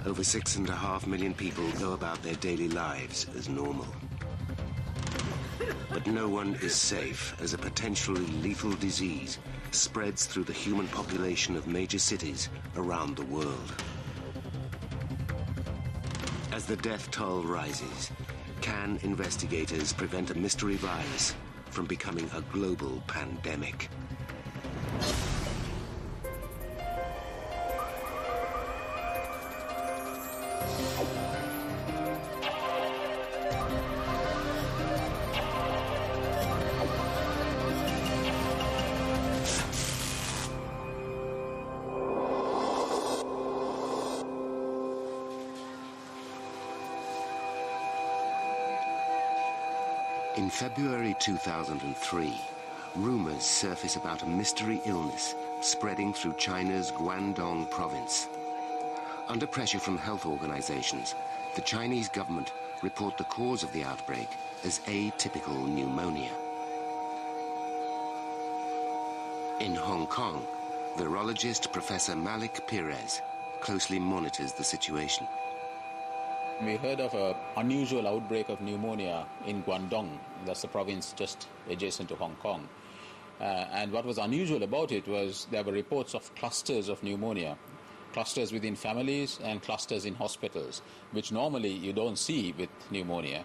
Over 6.5 million people go about their daily lives as normal. But no one is safe as a potentially lethal disease spreads through the human population of major cities around the world. As the death toll rises, can investigators prevent a mystery virus from becoming a global pandemic? In February 2003, rumors surface about a mystery illness spreading through China's Guangdong province. Under pressure from health organizations, the Chinese government report the cause of the outbreak as atypical pneumonia. In Hong Kong, virologist Professor Malik Perez closely monitors the situation. We heard of an unusual outbreak of pneumonia in Guangdong, that's the province just adjacent to Hong Kong. And what was unusual about it was there were reports of clusters of pneumonia, clusters within families and clusters in hospitals, which normally you don't see with pneumonia.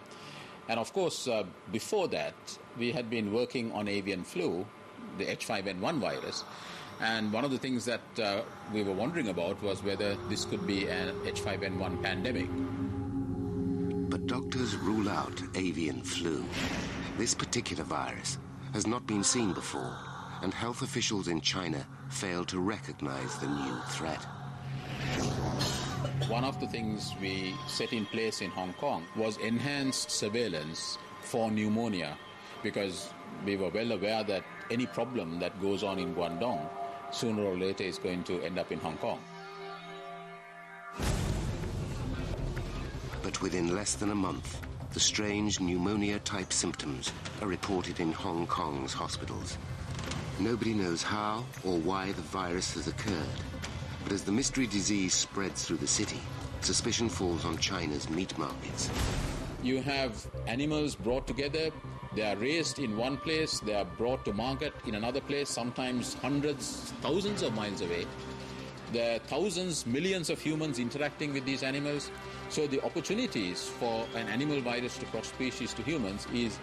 And of course, before that, we had been working on avian flu, the H5N1 virus, and one of the things that we were wondering about was whether this could be an H5N1 pandemic. But doctors rule out avian flu. This particular virus has not been seen before, and health officials in China fail to recognize the new threat. One of the things we set in place in Hong Kong was enhanced surveillance for pneumonia, because we were well aware that any problem that goes on in Guangdong sooner or later is going to end up in Hong Kong. But within less than a month, the strange pneumonia-type symptoms are reported in Hong Kong's hospitals. Nobody knows how or why the virus has occurred, but as the mystery disease spreads through the city, suspicion falls on China's meat markets. You have animals brought together, they are raised in one place, they are brought to market in another place, sometimes hundreds, thousands of miles away. There are thousands, millions of humans interacting with these animals. So the opportunities for an animal virus to cross species to humans is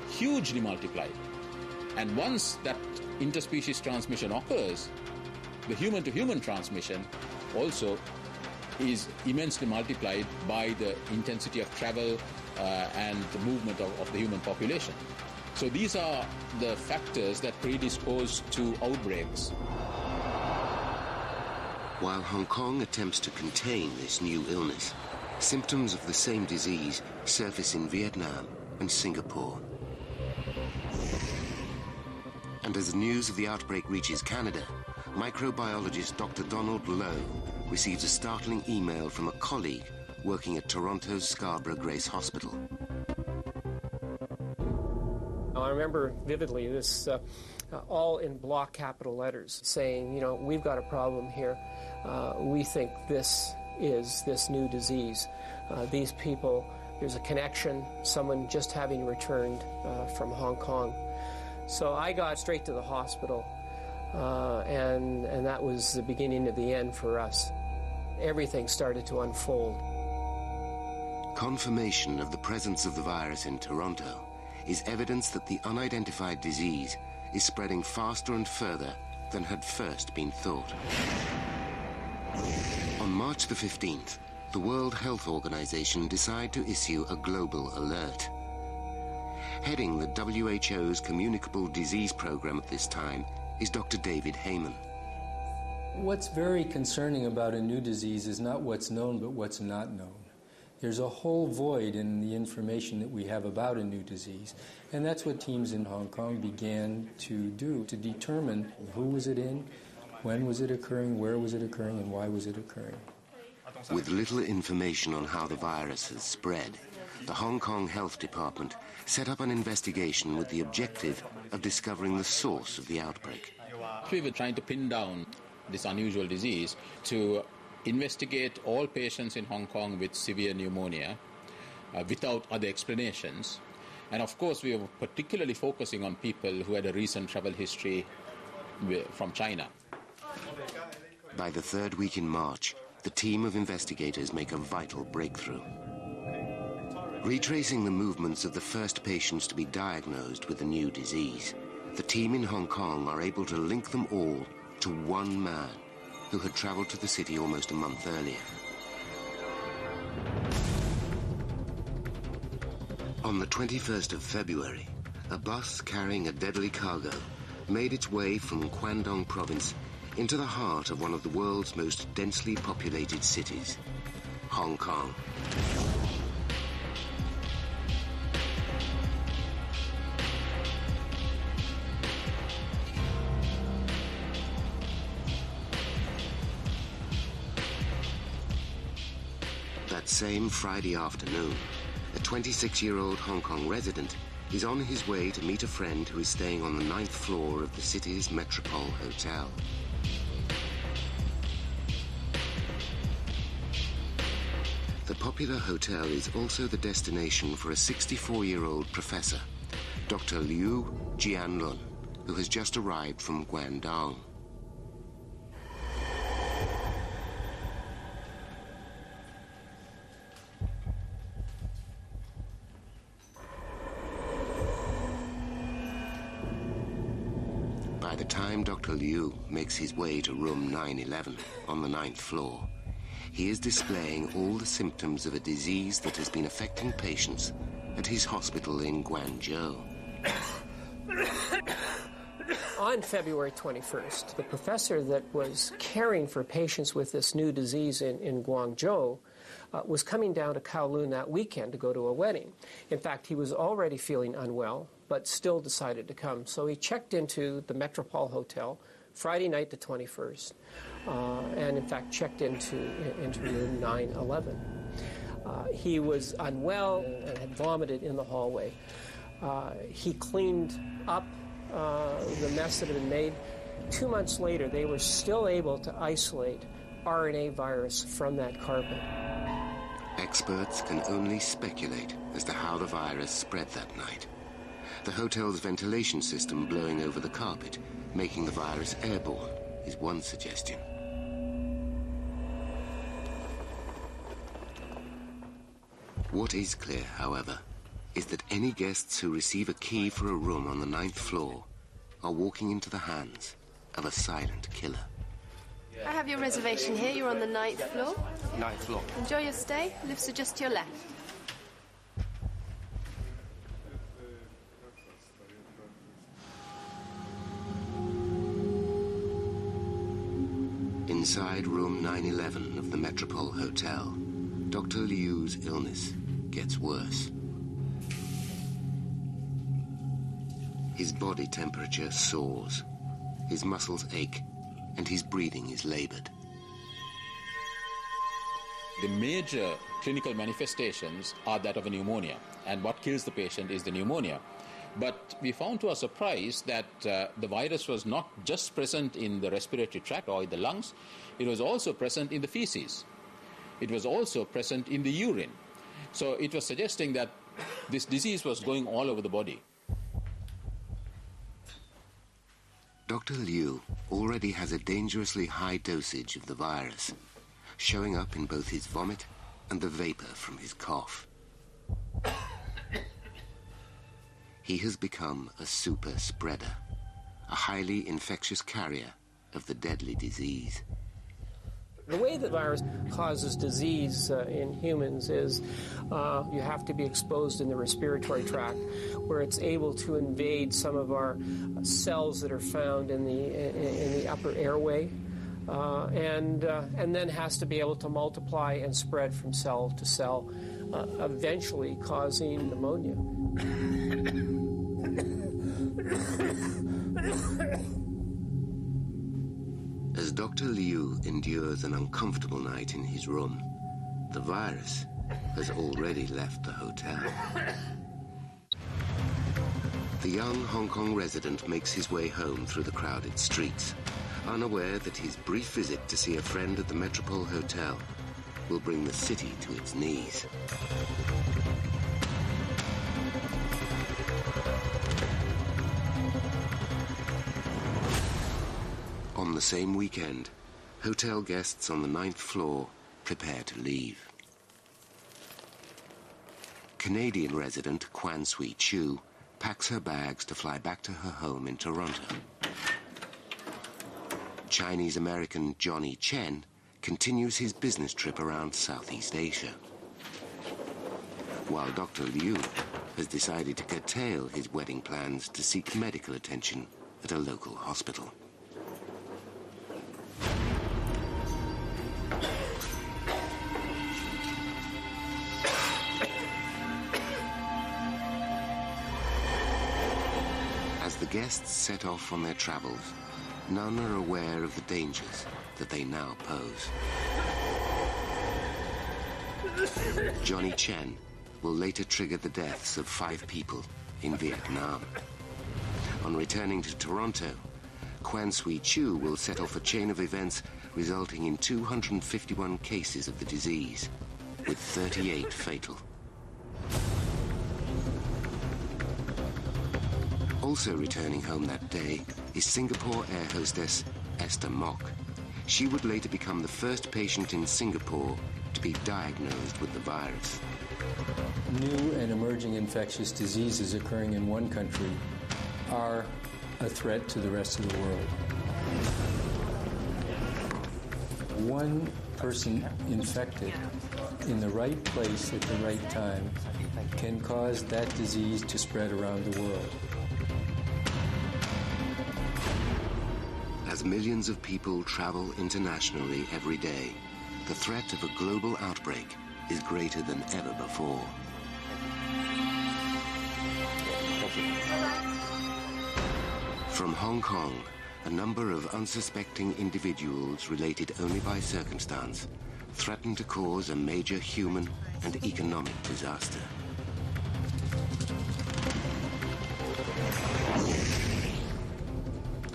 hugely multiplied. And once that interspecies transmission occurs, the human-to-human transmission also is immensely multiplied by the intensity of travel and the movement of the human population. So these are the factors that predispose to outbreaks. While Hong Kong attempts to contain this new illness, symptoms of the same disease surface in Vietnam and Singapore. And as the news of the outbreak reaches Canada, microbiologist Dr. Donald Lowe receives a startling email from a colleague working at Toronto's Scarborough Grace Hospital. I remember vividly this all in block capital letters saying, you know, we've got a problem here. We think this is this new disease. These people, there's a connection, someone just having returned from Hong Kong. So I got straight to the hospital, and that was the beginning of the end for us. Everything started to unfold. Confirmation of the presence of the virus in Toronto is evidence that the unidentified disease is spreading faster and further than had first been thought. On March the 15th, the World Health Organization decided to issue a global alert. Heading the WHO's Communicable Disease Program at this time is Dr. David Heyman. What's very concerning about a new disease is not what's known, but what's not known. There's a whole void in the information that we have about a new disease. And that's what teams in Hong Kong began to do, to determine who was it in, when was it occurring, where was it occurring, and why was it occurring. With little information on how the virus has spread, the Hong Kong Health Department set up an investigation with the objective of discovering the source of the outbreak. We were trying to pin down this unusual disease to investigate all patients in Hong Kong with severe pneumonia without other explanations. And of course, we were particularly focusing on people who had a recent travel history from China. By the third week in March, the team of investigators make a vital breakthrough. Retracing the movements of the first patients to be diagnosed with the new disease, the team in Hong Kong are able to link them all to one man who had traveled to the city almost a month earlier. On the 21st of February, a bus carrying a deadly cargo made its way from Guangdong province into the heart of one of the world's most densely populated cities, Hong Kong. That same Friday afternoon, a 26-year-old Hong Kong resident is on his way to meet a friend who is staying on the 9th floor of the city's Metropole Hotel. The popular hotel is also the destination for a 64-year-old professor, Dr. Liu Jianlun, who has just arrived from Guangdong. By the time Dr. Liu makes his way to room 911 on the 9th floor, he is displaying all the symptoms of a disease that has been affecting patients at his hospital in Guangzhou. On February 21st, the professor that was caring for patients with this new disease in Guangzhou was coming down to Kowloon that weekend to go to a wedding. In fact, he was already feeling unwell, but still decided to come. So he checked into the Metropole Hotel Friday night the 21st, and in fact checked into room 911. He was unwell and had vomited in the hallway. He cleaned up the mess that had been made. 2 months later, they were still able to isolate RNA virus from that carpet. Experts can only speculate as to how the virus spread that night. The hotel's ventilation system blowing over the carpet, making the virus airborne, is one suggestion. What is clear, however, is that any guests who receive a key for a room on the 9th floor are walking into the hands of a silent killer. I have your reservation here. You're on the 9th floor. 9th floor. Enjoy your stay. Lifts are just to your left. Inside room 911 of the Metropole Hotel, Dr. Liu's illness gets worse. His body temperature soars, his muscles ache, and his breathing is labored. The major clinical manifestations are that of a pneumonia, and what kills the patient is the pneumonia. But we found to our surprise that the virus was not just present in the respiratory tract or in the lungs, it was also present in the feces. It was also present in the urine. So it was suggesting that this disease was going all over the body. Dr. Liu already has a dangerously high dosage of the virus, showing up in both his vomit and the vapor from his cough. He has become a super spreader, a highly infectious carrier of the deadly disease. The way the virus causes disease in humans is you have to be exposed in the respiratory tract, where it's able to invade some of our cells that are found in the upper airway, and then has to be able to multiply and spread from cell to cell, eventually causing pneumonia. As Dr. Liu endures an uncomfortable night in his room, the virus has already left the hotel. The young Hong Kong resident makes his way home through the crowded streets, unaware that his brief visit to see a friend at the Metropole Hotel will bring the city to its knees. On the same weekend, hotel guests on the 9th floor prepare to leave. Canadian resident Kwan Sui Chu packs her bags to fly back to her home in Toronto. Chinese-American Johnny Chen continues his business trip around Southeast Asia, while Dr. Liu has decided to curtail his wedding plans to seek medical attention at a local hospital. As the guests set off on their travels, none are aware of the dangers that they now pose. Johnny Chen will later trigger the deaths of 5 people in Vietnam. On returning to Toronto, Kwan Sui Chu will set off a chain of events resulting in 251 cases of the disease, with 38 fatal. Also returning home that day is Singapore air hostess Esther Mok. She would later become the first patient in Singapore to be diagnosed with the virus. New and emerging infectious diseases occurring in one country are a threat to the rest of the world. One person infected in the right place at the right time can cause that disease to spread around the world. As millions of people travel internationally every day, the threat of a global outbreak is greater than ever before. From Hong Kong, a number of unsuspecting individuals related only by circumstance threaten to cause a major human and economic disaster.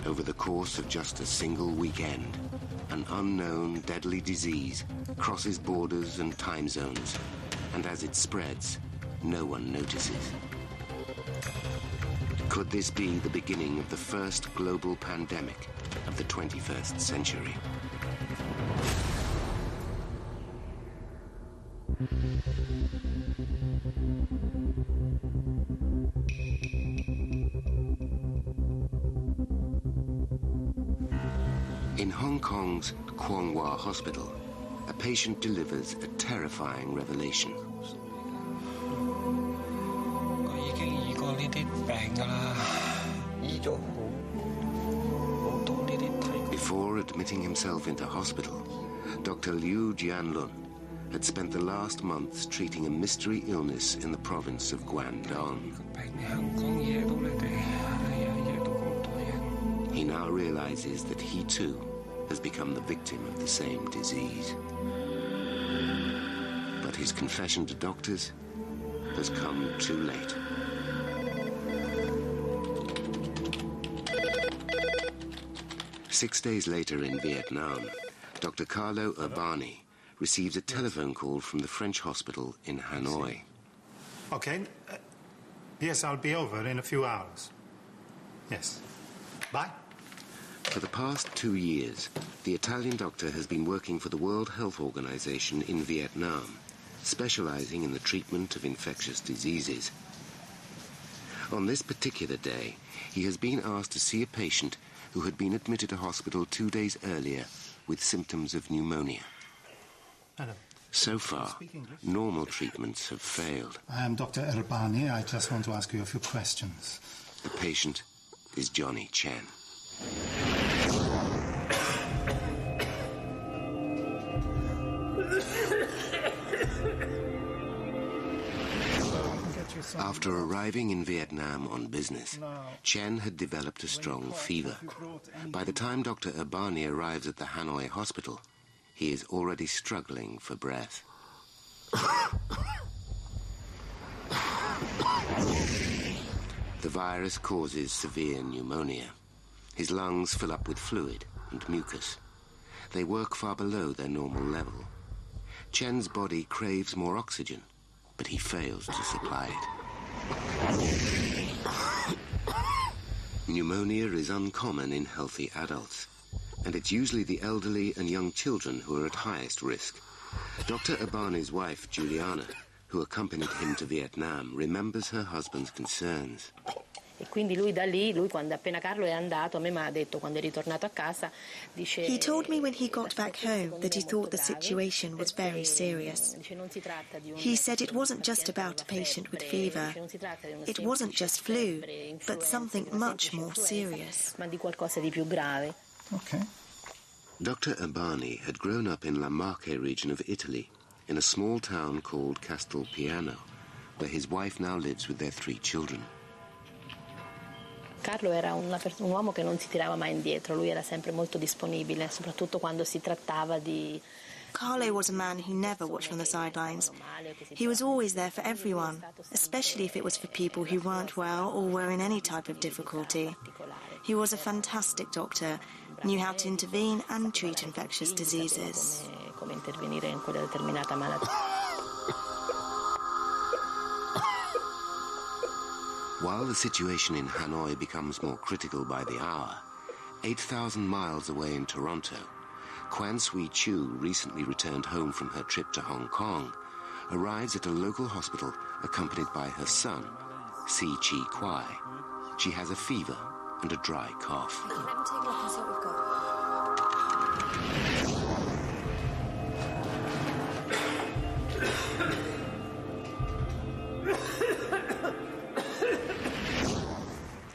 Over the course of just a single weekend, an unknown deadly disease crosses borders and time zones, and as it spreads, no one notices. Could this be the beginning of the first global pandemic of the 21st century? In Hong Kong's Kwong Wah Hospital, a patient delivers a terrifying revelation. Before admitting himself into hospital, Dr. Liu Jianlun had spent the last months treating a mystery illness in the province of Guangdong. He now realizes that he too has become the victim of the same disease. But his confession to doctors has come too late. Six days later in Vietnam, Dr. Carlo Urbani receives a telephone call from the French hospital in Hanoi. Okay. Yes, I'll be over in a few hours. Yes. Bye. For the past 2 years, the Italian doctor has been working for the World Health Organization in Vietnam, specializing in the treatment of infectious diseases. On this particular day, he has been asked to see a patient who had been admitted to hospital 2 days earlier with symptoms of pneumonia. Hello. So far, normal treatments have failed. I am Dr. Urbani. I just want to ask you a few questions. The patient is Johnny Chen. After arriving in Vietnam on business, Chen had developed a strong fever. By the time Dr. Urbani arrives at the Hanoi hospital, he is already struggling for breath. The virus causes severe pneumonia. His lungs fill up with fluid, and mucus. They work far below their normal level. Chen's body craves more oxygen, but he fails to supply it. Pneumonia is uncommon in healthy adults, and it's usually the elderly and young children who are at highest risk. Dr. Abani's wife, Juliana, who accompanied him to Vietnam, remembers her husband's concerns. E quindi lui da lì, quando appena Carlo è andato, a me mi ha detto quando è ritornato a casa, dice. He told me when he got back home that he thought the situation was very serious. He said it wasn't just about a patient with fever. It wasn't just flu, but something much more serious. Ma di qualcosa di più grave. Okay. Dr. Abani had grown up in La Marche region of Italy, in a small town called Castelpiano, where his wife now lives with their 3 children. Carlo era un uomo che non si tirava mai indietro, lui era sempre molto disponibile, soprattutto quando si trattava di. Carlo was a man who never watched from the sidelines. He was always there for everyone, especially if it was for people who weren't well or were in any type of difficulty. He was a fantastic doctor, knew how to intervene and treat infectious diseases. Come intervenire in quella determinata malattia. While the situation in Hanoi becomes more critical by the hour, 8,000 miles away in Toronto, Kwan Sui Chu, recently returned home from her trip to Hong Kong, arrives at a local hospital accompanied by her son, Si Chi Kwai. She has a fever and a dry cough. Let me take a look and see what we've got.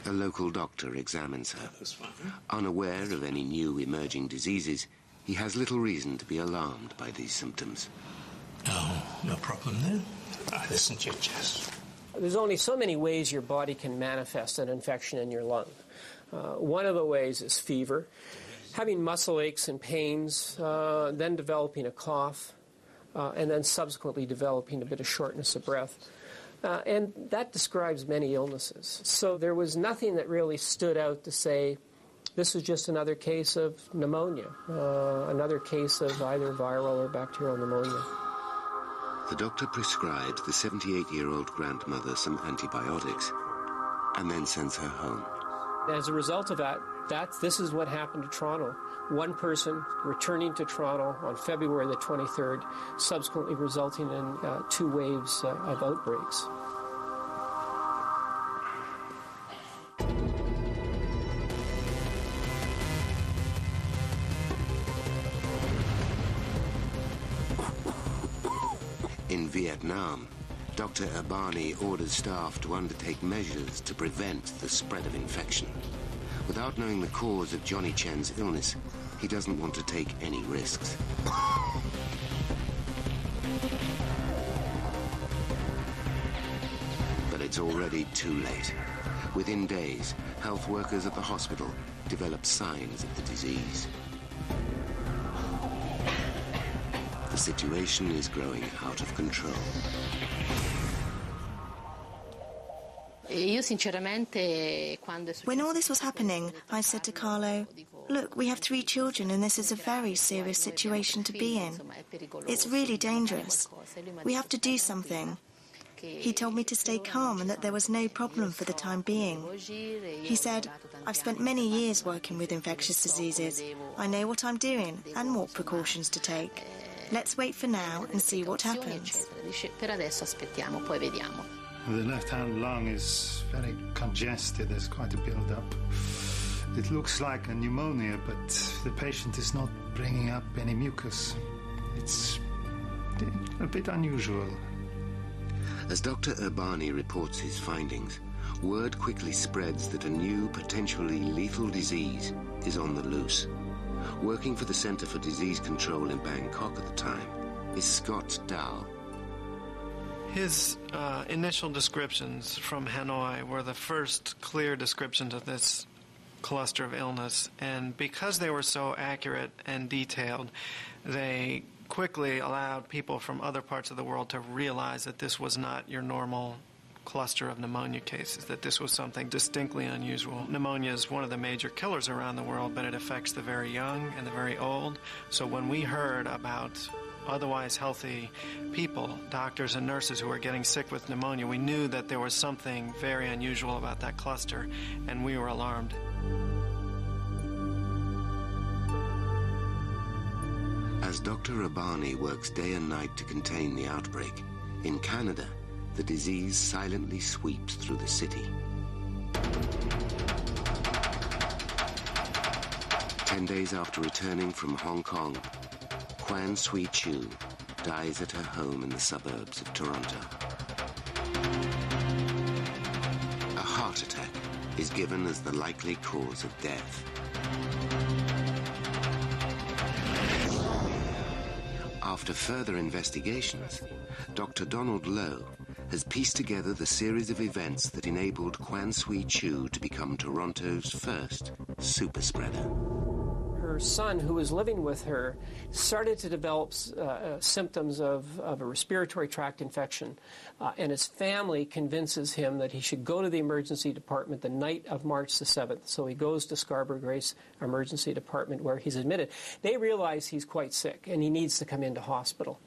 A local doctor examines her. Unaware of any new emerging diseases, he has little reason to be alarmed by these symptoms. Oh, no problem there. Listen to your chest. There's only so many ways your body can manifest an infection in your lung. One of the ways is fever, having muscle aches and pains, then developing a cough, and then subsequently developing a bit of shortness of breath. And that describes many illnesses. So there was nothing that really stood out to say this was just another case of pneumonia, another case of either viral or bacterial pneumonia. The doctor prescribed the 78-year-old grandmother some antibiotics and then sends her home. As a result of that, this is what happened to Toronto. One person returning to Toronto on February the 23rd, subsequently resulting in 2 waves of outbreaks. In Vietnam, Dr. Abani orders staff to undertake measures to prevent the spread of infection. Without knowing the cause of Johnny Chen's illness, he doesn't want to take any risks. But it's already too late. Within days, health workers at the hospital develop signs of the disease. The situation is growing out of control. When all this was happening, I said to Carlo, look, we have 3 children and this is a very serious situation to be in. It's really dangerous. We have to do something. He told me to stay calm and that there was no problem for the time being. He said, I've spent many years working with infectious diseases. I know what I'm doing and what precautions to take. Let's wait for now and see what happens. The left-hand lung is very congested. There's quite a build-up. It looks like a pneumonia, but the patient is not bringing up any mucus. It's a bit unusual. As Dr. Abani reports his findings, word quickly spreads that a new, potentially lethal disease is on the loose. Working for the Center for Disease Control in Bangkok at the time is Scott Dow. His initial descriptions from Hanoi were the first clear descriptions of this cluster of illness, and because they were so accurate and detailed, they quickly allowed people from other parts of the world to realize that this was not your normal cluster of pneumonia cases, that this was something distinctly unusual. Pneumonia is one of the major killers around the world, but it affects the very young and the very old. So when we heard about otherwise healthy people, doctors and nurses who were getting sick with pneumonia, we knew that there was something very unusual about that cluster, and we were alarmed. As Dr. Abani works day and night to contain the outbreak, in Canada, the disease silently sweeps through the city. 10 days after returning from Hong Kong, Quan Sui Chu dies at her home in the suburbs of Toronto. A heart attack is given as the likely cause of death. After further investigations, Dr. Donald Lowe has pieced together the series of events that enabled Quan Sui Chu to become Toronto's first super spreader. Her son, who was living with her, started to develop symptoms of a respiratory tract infection, and his family convinces him that he should go to the emergency department the night of March the 7th. So he goes to Scarborough Grace Emergency Department, where he's admitted. They realize he's quite sick and he needs to come into hospital.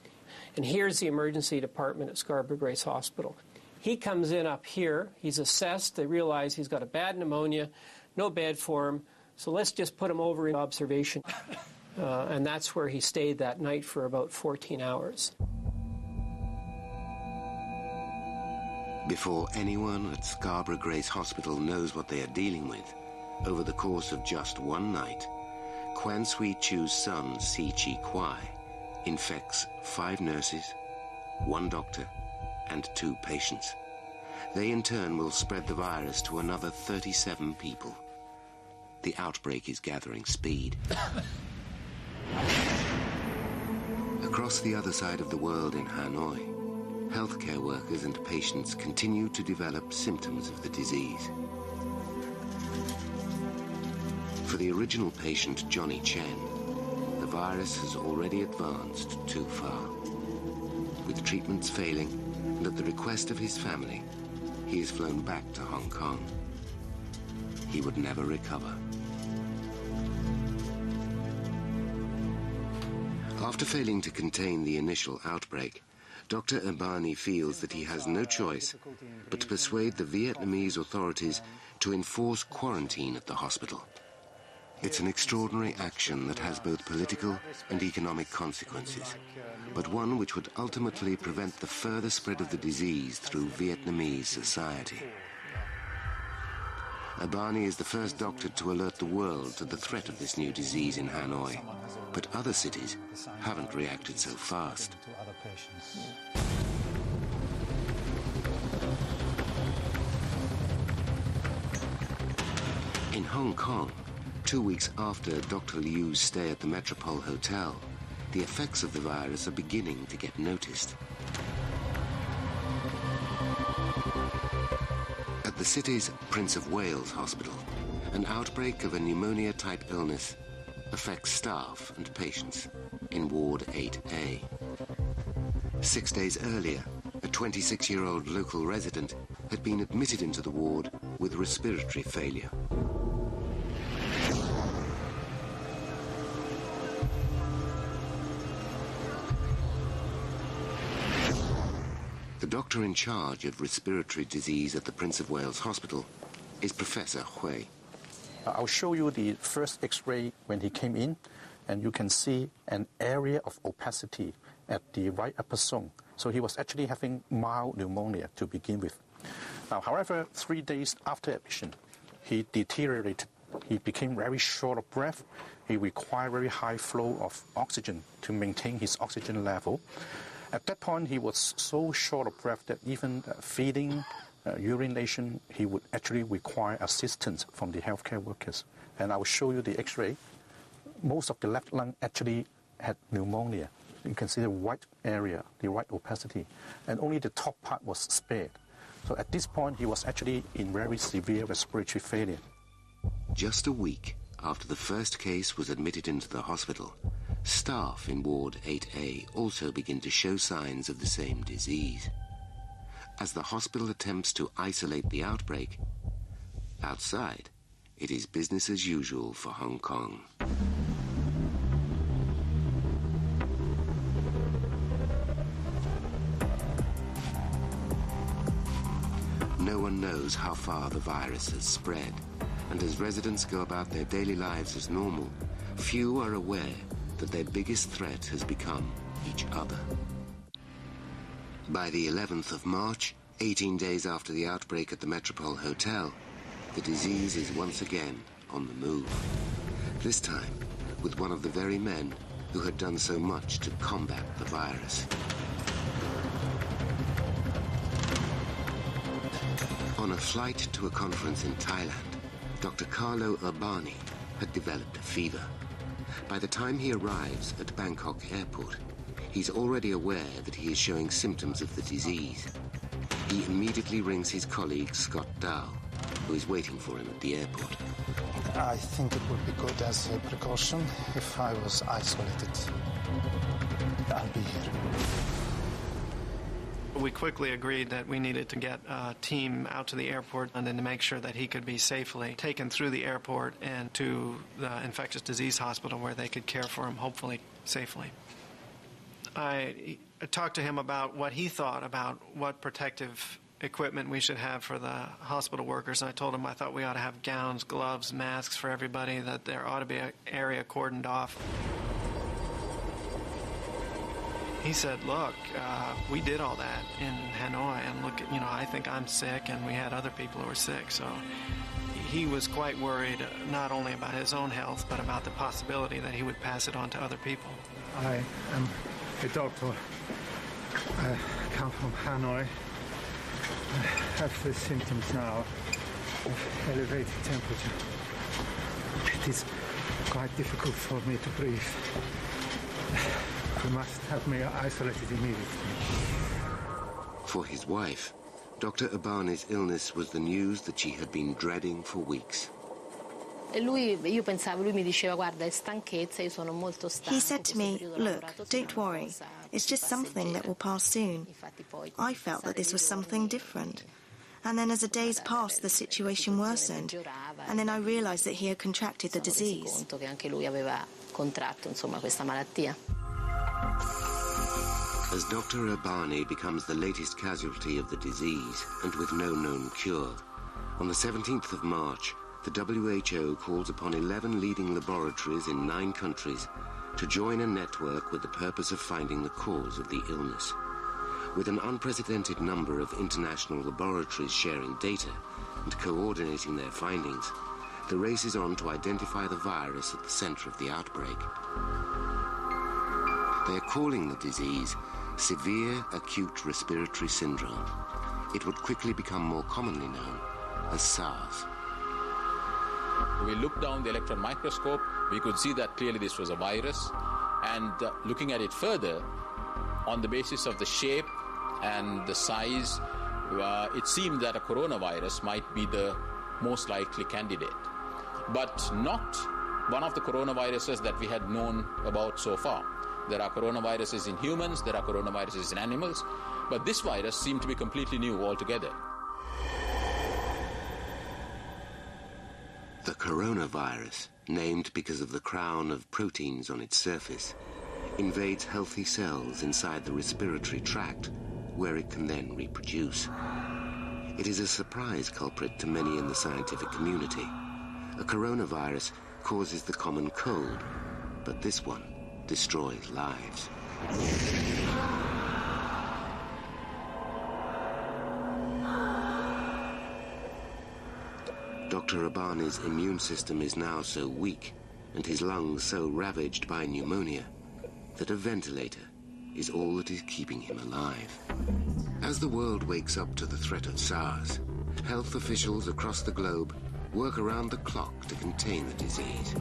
And here's the emergency department at Scarborough Grace Hospital. He comes in up here, he's assessed, they realize he's got a bad pneumonia, no bed for him, so let's just put him over in observation. And that's where he stayed that night for about 14 hours. Before anyone at Scarborough Grace Hospital knows what they are dealing with, over the course of just one night, Quan Sui Chu's son, Si Chi Kwai, infects 5 nurses, 1 doctor, and 2 patients. They in turn will spread the virus to another 37 people. The outbreak is gathering speed. Across the other side of the world in Hanoi, healthcare workers and patients continue to develop symptoms of the disease. For the original patient, Johnny Chen, the virus has already advanced too far. With treatments failing, and at the request of his family, he is flown back to Hong Kong. He would never recover. After failing to contain the initial outbreak, Dr. Abani feels that he has no choice but to persuade the Vietnamese authorities to enforce quarantine at the hospital. It's an extraordinary action that has both political and economic consequences, but one which would ultimately prevent the further spread of the disease through Vietnamese society. Abani is the first doctor to alert the world to the threat of this new disease in Hanoi, but other cities haven't reacted so fast. In Hong Kong, 2 weeks after Dr. Liu's stay at the Metropole Hotel, the effects of the virus are beginning to get noticed. At the city's Prince of Wales Hospital, an outbreak of a pneumonia-type illness affects staff and patients in Ward 8A. 6 days earlier, a 26-year-old local resident had been admitted into the ward with respiratory failure. The doctor in charge of respiratory disease at the Prince of Wales Hospital is Professor Hui. I'll show you the first X-ray when he came in, and you can see an area of opacity at the right upper zone. So he was actually having mild pneumonia to begin with. Now, however, 3 days after admission, he deteriorated. He became very short of breath. He required very high flow of oxygen to maintain his oxygen level. At that point, he was so short of breath that even feeding, urination, he would actually require assistance from the healthcare workers. And I will show you the X-ray. Most of the left lung actually had pneumonia. You can see the white area, the white opacity, and only the top part was spared. So at this point, he was actually in very severe respiratory failure. Just a week after the first case was admitted into the hospital, staff in Ward 8A also begin to show signs of the same disease. As the hospital attempts to isolate the outbreak, outside, it is business as usual for Hong Kong. No one knows how far the virus has spread, and as residents go about their daily lives as normal, few are aware that their biggest threat has become each other. By the 11th of March, 18 days after the outbreak at the Metropole Hotel, the disease is once again on the move. This time, with one of the very men who had done so much to combat the virus. On a flight to a conference in Thailand, Dr. Carlo Urbani had developed a fever. By the time he arrives at Bangkok Airport, he's already aware that he is showing symptoms of the disease. He immediately rings his colleague Scott Dow, who is waiting for him at the airport. I think it would be good as a precaution if I was isolated. I'll be here. We quickly agreed that we needed to get a team out to the airport and then to make sure that he could be safely taken through the airport and to the infectious disease hospital where they could care for him, hopefully safely. I talked to him about what he thought about what protective equipment we should have for the hospital workers. I told him I thought we ought to have gowns, gloves, masks for everybody, that there ought to be an area cordoned off. He said, look, we did all that in Hanoi, and look, I think I'm sick, and we had other people who were sick. So he was quite worried, not only about his own health, but about the possibility that he would pass it on to other people. I am a doctor. I come from Hanoi. I have the symptoms now of elevated temperature. It is quite difficult for me to breathe. You must have me isolated immediately. For his wife, Dr. Urbani's illness was the news that she had been dreading for weeks. Lui mi diceva, guarda, è stanchezza, io sono molto stanco. He said to me, look, don't worry. It's just something that will pass soon. I felt that this was something different. And then as the days passed, the situation worsened. And then I realized that he had contracted the disease. As Dr. Urbani becomes the latest casualty of the disease, and with no known cure, on the 17th of March, the WHO calls upon 11 leading laboratories in 9 countries to join a network with the purpose of finding the cause of the illness. With an unprecedented number of international laboratories sharing data and coordinating their findings, the race is on to identify the virus at the center of the outbreak. They are calling the disease severe acute respiratory syndrome. It would quickly become more commonly known as SARS. We looked down the electron microscope, we could see that clearly this was a virus, and looking at it further, on the basis of the shape and the size, it seemed that a coronavirus might be the most likely candidate, but not one of the coronaviruses that we had known about so far. There are coronaviruses in humans, there are coronaviruses in animals, but this virus seemed to be completely new altogether. The coronavirus, named because of the crown of proteins on its surface, invades healthy cells inside the respiratory tract, where it can then reproduce. It is a surprise culprit to many in the scientific community. A coronavirus causes the common cold, but this one destroys lives. Dr. Urbani's immune system is now so weak and his lungs so ravaged by pneumonia that a ventilator is all that is keeping him alive. As the world wakes up to the threat of SARS, health officials across the globe work around the clock to contain the disease.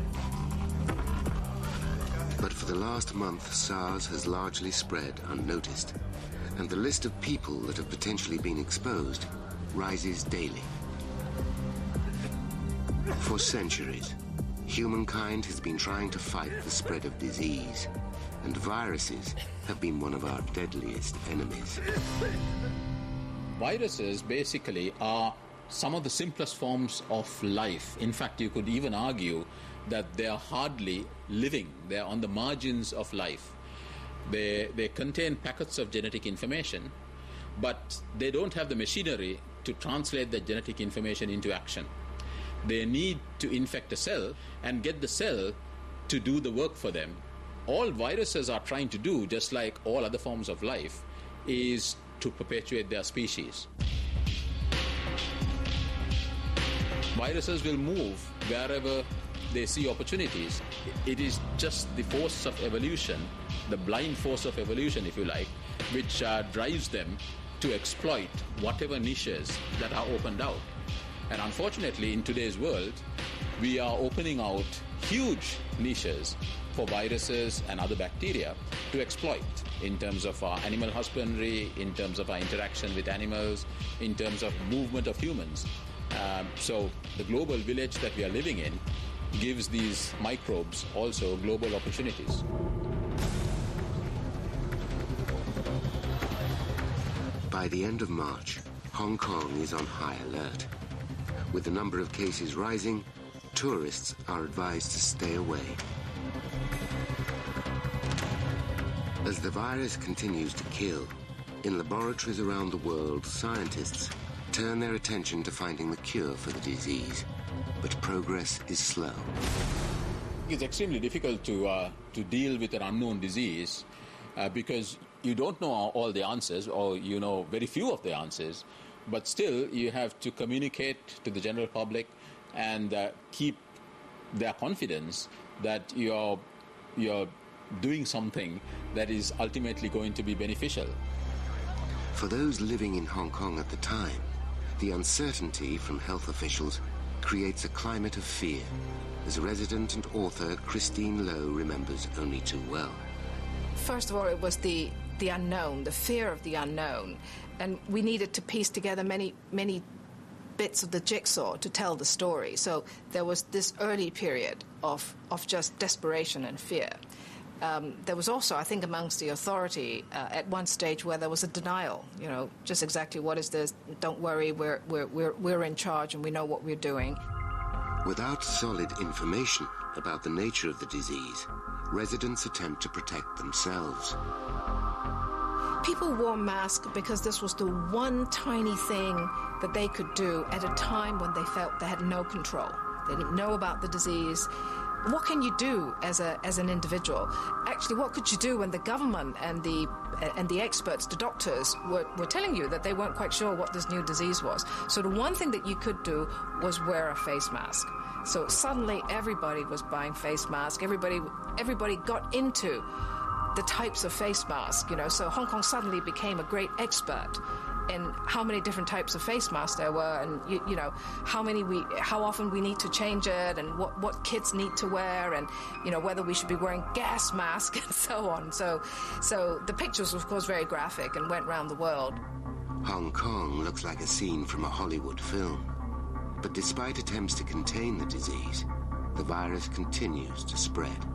But for the last month, SARS has largely spread unnoticed, and the list of people that have potentially been exposed rises daily. For centuries, humankind has been trying to fight the spread of disease, and viruses have been one of our deadliest enemies. Viruses basically are some of the simplest forms of life. In fact, you could even argue that they are hardly living. They are on the margins of life. They contain packets of genetic information, but they don't have the machinery to translate that genetic information into action. They need to infect a cell and get the cell to do the work for them. All viruses are trying to do, just like all other forms of life, is to perpetuate their species. Viruses will move wherever they see opportunities. It is just the force of evolution, the blind force of evolution, if you like, which drives them to exploit whatever niches that are opened out. And unfortunately, in today's world, we are opening out huge niches for viruses and other bacteria to exploit in terms of our animal husbandry, in terms of our interaction with animals, in terms of movement of humans. So the global village that we are living in gives these microbes also global opportunities. By the end of March, Hong Kong is on high alert. With the number of cases rising, tourists are advised to stay away. As the virus continues to kill, in laboratories around the world, scientists turn their attention to finding the cure for the disease, but progress is slow. It's extremely difficult to deal with an unknown disease because you don't know all the answers, or you know very few of the answers, but still you have to communicate to the general public and keep their confidence that you're doing something that is ultimately going to be beneficial. For those living in Hong Kong at the time, the uncertainty from health officials creates a climate of fear, as resident and author Christine Lowe remembers only too well. First of all, it was the unknown, the fear of the unknown, and we needed to piece together many bits of the jigsaw to tell the story. So there was this early period of just desperation and fear. There was also, I think, amongst the authority at one stage where there was a denial. You know, just exactly what is this? Don't worry, we're in charge and we know what we're doing. Without solid information about the nature of the disease, residents attempt to protect themselves. People wore masks because this was the one tiny thing that they could do at a time when they felt they had no control. They didn't know about the disease. What can you do as an individual? Actually, what could you do when the government and the experts, the doctors, were telling you that they weren't quite sure what this new disease was? So the one thing that you could do was wear a face mask. So suddenly everybody was buying face masks. Everybody got into the types of face masks, you know. So Hong Kong suddenly became a great expert in how many different types of face masks there were, and you know how often we need to change it, and what kids need to wear, and you know whether we should be wearing gas masks and so on. So the pictures, of course, very graphic and went round the world. Hong Kong looks like a scene from a Hollywood film, but despite attempts to contain the disease, the virus continues to spread.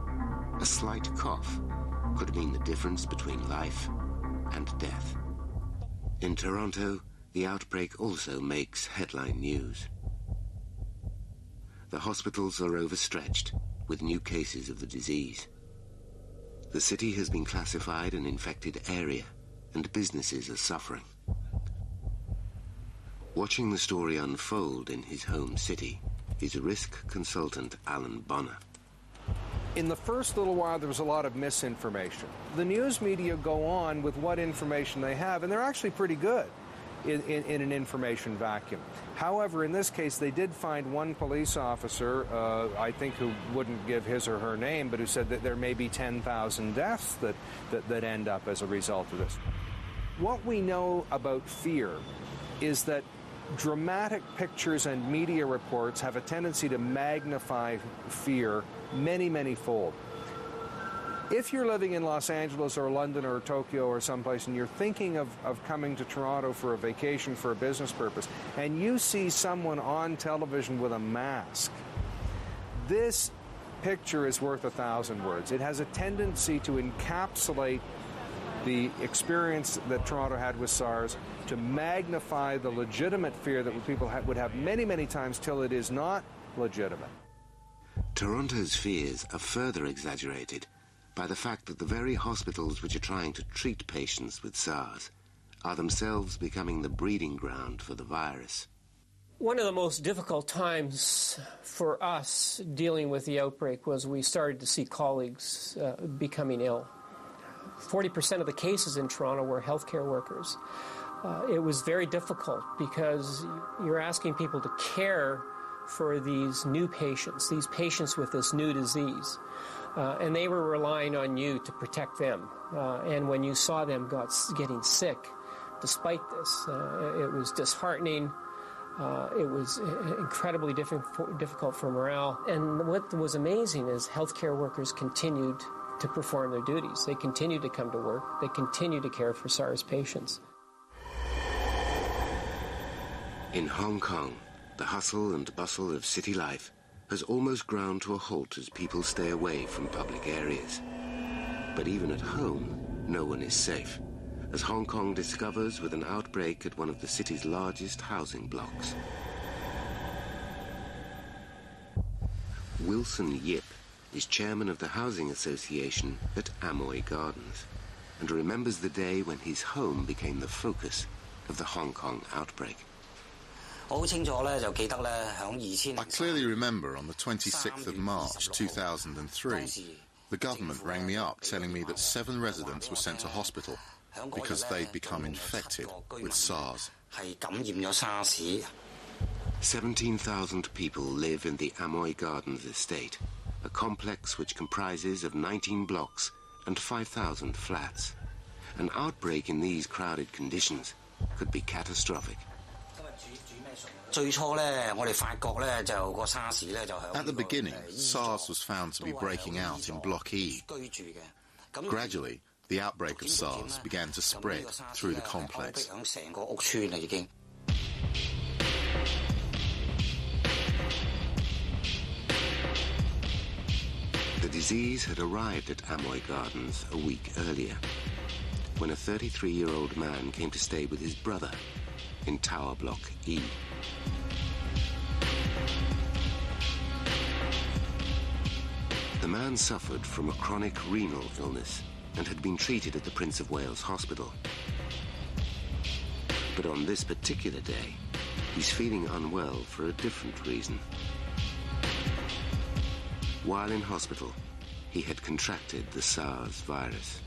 A slight cough could mean the difference between life and death. In Toronto, the outbreak also makes headline news. The hospitals are overstretched with new cases of the disease. The city has been classified an infected area, and businesses are suffering. Watching the story unfold in his home city is risk consultant Alan Bonner. In the first little while, there was a lot of misinformation. The news media go on with what information they have, and they're actually pretty good in an information vacuum. However, in this case, they did find one police officer, I think, who wouldn't give his or her name, but who said that there may be 10,000 deaths that end up as a result of this. What we know about fear is that dramatic pictures and media reports have a tendency to magnify fear many fold. If you're living in Los Angeles or London or Tokyo or someplace and you're thinking of coming to Toronto for a vacation for a business purpose, and you see someone on television with a mask, this picture is worth 1,000 words. It has a tendency to encapsulate the experience that Toronto had with SARS to magnify the legitimate fear that people would have many, many times till it is not legitimate. Toronto's fears are further exaggerated by the fact that the very hospitals which are trying to treat patients with SARS are themselves becoming the breeding ground for the virus. One of the most difficult times for us dealing with the outbreak was we started to see colleagues becoming ill. 40% of the cases in Toronto were healthcare workers. It was very difficult because you're asking people to care for these new patients, these patients with this new disease. And they were relying on you to protect them. And when you saw them getting sick, despite this, it was disheartening. It was incredibly difficult for morale. And what was amazing is healthcare workers continued to perform their duties. They continued to come to work. They continued to care for SARS patients. In Hong Kong, the hustle and bustle of city life has almost ground to a halt as people stay away from public areas. But even at home, no one is safe, as Hong Kong discovers with an outbreak at one of the city's largest housing blocks. Wilson Yip is chairman of the Housing Association at Amoy Gardens and remembers the day when his home became the focus of the Hong Kong outbreak. I clearly remember on the 26th of March 2003, the government rang me up telling me that 7 residents were sent to hospital because they'd become infected with SARS. 17,000 people live in the Amoy Gardens estate, a complex which comprises of 19 blocks and 5,000 flats. An outbreak in these crowded conditions could be catastrophic. At the beginning, SARS was found to be breaking out in Block E. Gradually, the outbreak of SARS began to spread through the complex. The disease had arrived at Amoy Gardens a week earlier, when a 33-year-old man came to stay with his brother in Tower Block E. The man suffered from a chronic renal illness and had been treated at the Prince of Wales Hospital. But on this particular day, he's feeling unwell for a different reason. While in hospital, he had contracted the SARS virus.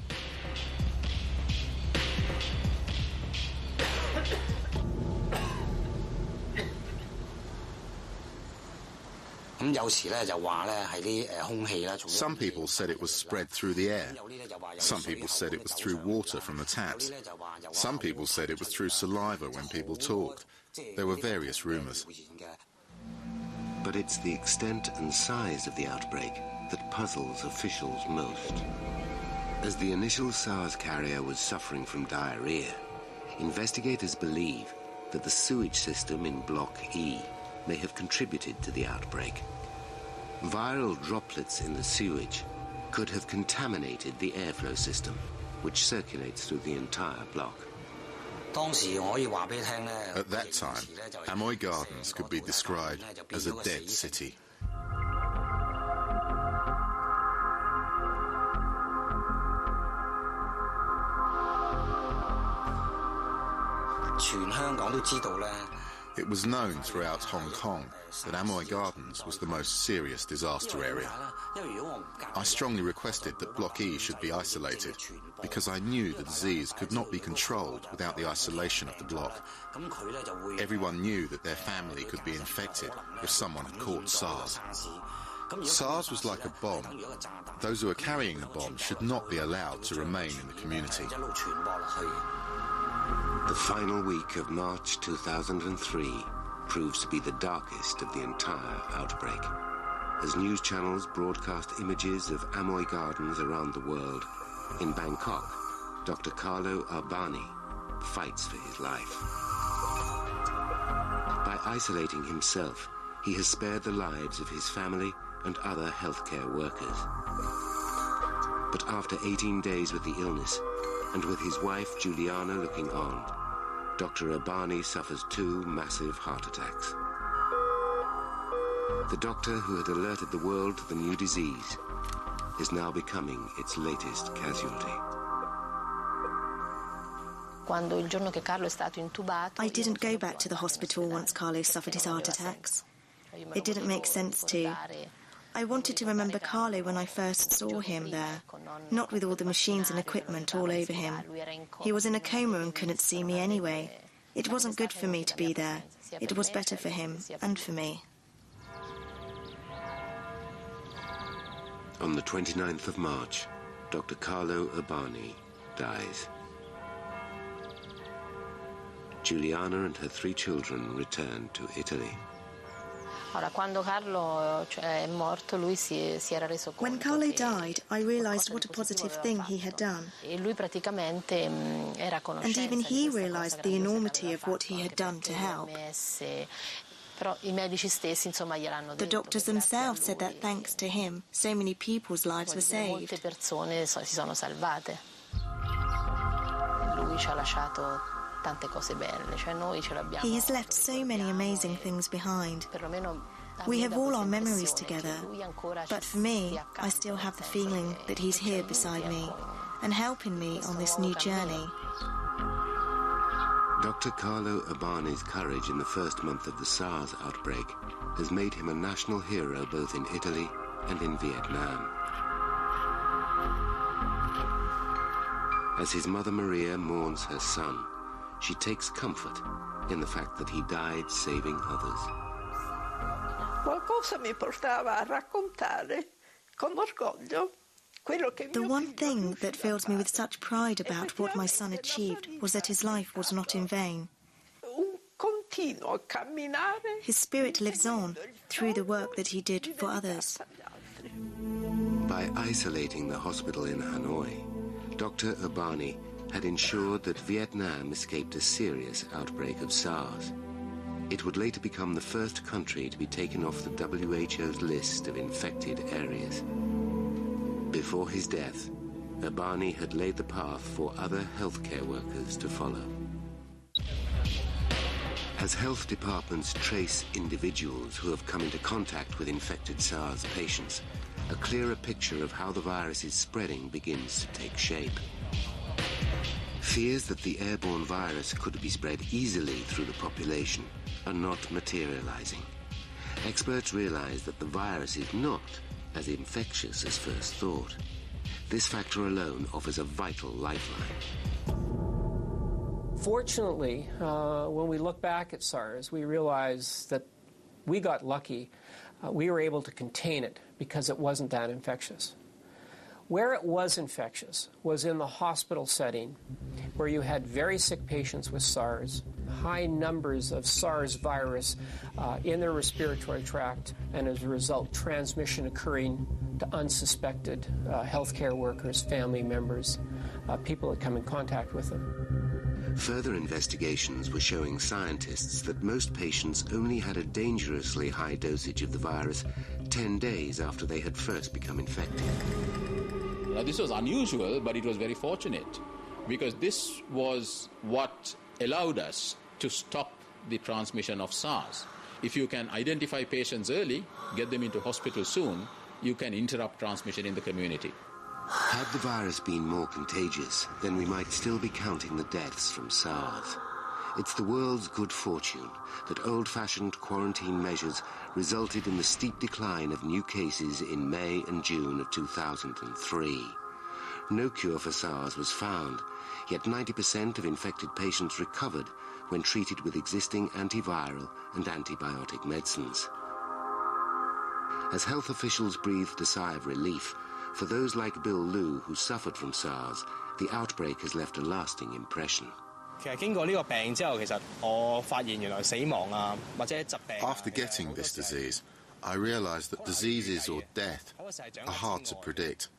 Some people said it was spread through the air. Some people said it was through water from the taps. Some people said it was through saliva when people talked. There were various rumours. But it's the extent and size of the outbreak that puzzles officials most. As the initial SARS carrier was suffering from diarrhea, investigators believe that the sewage system in Block E may have contributed to the outbreak. Viral droplets in the sewage could have contaminated the airflow system, which circulates through the entire block. At that time, Amoy Gardens could be described as a dead city. It was known throughout Hong Kong that Amoy Gardens was the most serious disaster area. I strongly requested that Block E should be isolated because I knew the disease could not be controlled without the isolation of the block. Everyone knew that their family could be infected if someone had caught SARS. SARS was like a bomb. Those who are carrying the bomb should not be allowed to remain in the community. The final week of March 2003 proves to be the darkest of the entire outbreak. As news channels broadcast images of Amoy Gardens around the world, in Bangkok, Dr. Carlo Urbani fights for his life. By isolating himself, he has spared the lives of his family and other healthcare workers. But after 18 days with the illness, And with his wife Juliana looking on, Dr. Urbani suffers 2 massive heart attacks. The doctor who had alerted the world to the new disease is now becoming its latest casualty. I didn't go back to the hospital once Carlo suffered his heart attacks. It didn't make sense to. I wanted to remember Carlo when I first saw him there, not with all the machines and equipment all over him. He was in a coma and couldn't see me anyway. It wasn't good for me to be there. It was better for him and for me. On the 29th of March, Dr. Carlo Urbani dies. Juliana and her 3 children return to Italy. When Carlo died, I realised what a positive thing he had done. And even he realised the enormity of what he had done to help. The doctors themselves said that thanks to him, so many people's lives were saved. He has left so many amazing things behind. We have all our memories together, but for me, I still have the feeling that he's here beside me and helping me on this new journey. Dr. Carlo Urbani's courage in the first month of the SARS outbreak has made him a national hero both in Italy and in Vietnam. As his mother Maria mourns her son, she takes comfort in the fact that he died saving others. Qualcosa mi portava a raccontare con orgoglio. The one thing that fills me with such pride about what my son achieved was that his life was not in vain. His spirit lives on through the work that he did for others. By isolating the hospital in Hanoi, Dr. Urbani had ensured that Vietnam escaped a serious outbreak of SARS. It would later become the first country to be taken off the WHO's list of infected areas. Before his death, Urbani had laid the path for other healthcare workers to follow. As health departments trace individuals who have come into contact with infected SARS patients, a clearer picture of how the virus is spreading begins to take shape. Fears that the airborne virus could be spread easily through the population are not materializing. Experts realize that the virus is not as infectious as first thought. This factor alone offers a vital lifeline. Fortunately, when we look back at SARS, we realize that we got lucky. We were able to contain it because it wasn't that infectious. Where it was infectious was in the hospital setting, where you had very sick patients with SARS, high numbers of SARS virus in their respiratory tract, and as a result, transmission occurring to unsuspected healthcare workers, family members, people that come in contact with them. Further investigations were showing scientists that most patients only had a dangerously high dosage of the virus 10 days after they had first become infected. Now, this was unusual, but it was very fortunate, because this was what allowed us to stop the transmission of SARS. If you can identify patients early, get them into hospital soon, you can interrupt transmission in the community. Had the virus been more contagious, then we might still be counting the deaths from SARS. It's the world's good fortune that old-fashioned quarantine measures resulted in the steep decline of new cases in May and June of 2003. No cure for SARS was found, yet 90% of infected patients recovered when treated with existing antiviral and antibiotic medicines. As health officials breathed a sigh of relief, for those like Bill Liu who suffered from SARS, the outbreak has left a lasting impression. After getting this disease, I realized that diseases or death are hard to predict.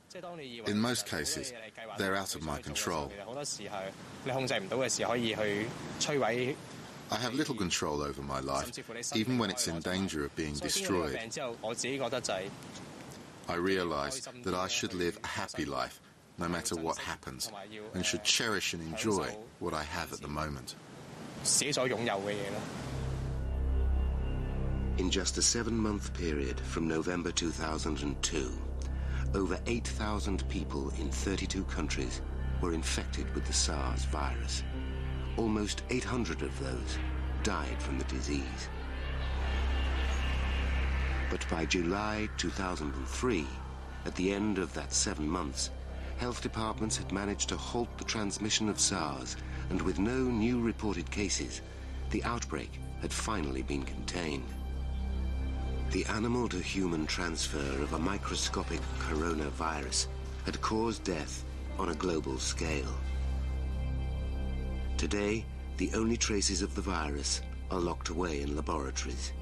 In most cases, they're out of my control. I have little control over my life, even when it's in danger of being destroyed. I realized that I should live a happy life no matter what happens, and should cherish and enjoy what I have at the moment. In just a 7-month period from November 2002, over 8,000 people in 32 countries were infected with the SARS virus. Almost 800 of those died from the disease. But by July 2003, at the end of that 7 months, health departments had managed to halt the transmission of SARS, and with no new reported cases, the outbreak had finally been contained. The animal-to-human transfer of a microscopic coronavirus had caused death on a global scale. Today, the only traces of the virus are locked away in laboratories.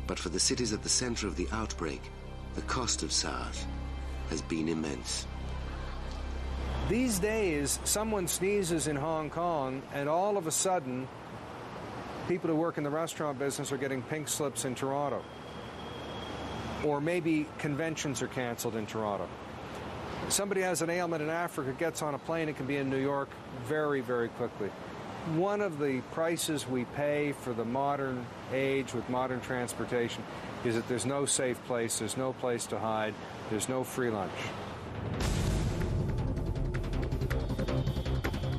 But for the cities at the center of the outbreak, the cost of SARS has been immense. These days, someone sneezes in Hong Kong, and all of a sudden, people who work in the restaurant business are getting pink slips in Toronto. Or maybe conventions are canceled in Toronto. Somebody has an ailment in Africa, gets on a plane, it can be in New York very, very quickly. One of the prices we pay for the modern age with modern transportation is that there's no safe place, there's no place to hide, there's no free lunch.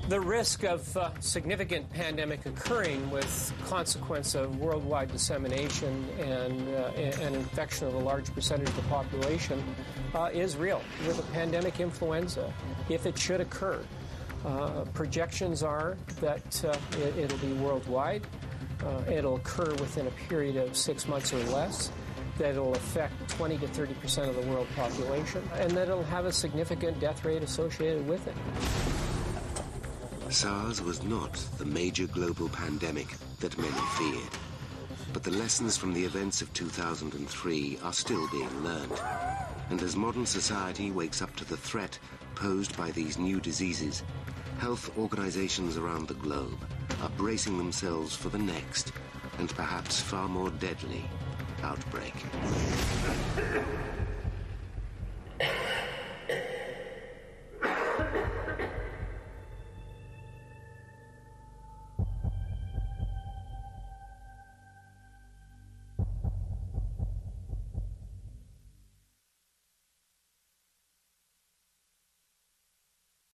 The risk of significant pandemic occurring with consequence of worldwide dissemination and an infection of a large percentage of the population is real. With a pandemic influenza, if it should occur, projections are that it'll be worldwide, it'll occur within a period of 6 months or less, that it'll affect 20 to 30% of the world population, and that it'll have a significant death rate associated with it. SARS was not the major global pandemic that many feared, but the lessons from the events of 2003 are still being learned. And as modern society wakes up to the threat posed by these new diseases, health organizations around the globe are bracing themselves for the next, and perhaps far more deadly, outbreak.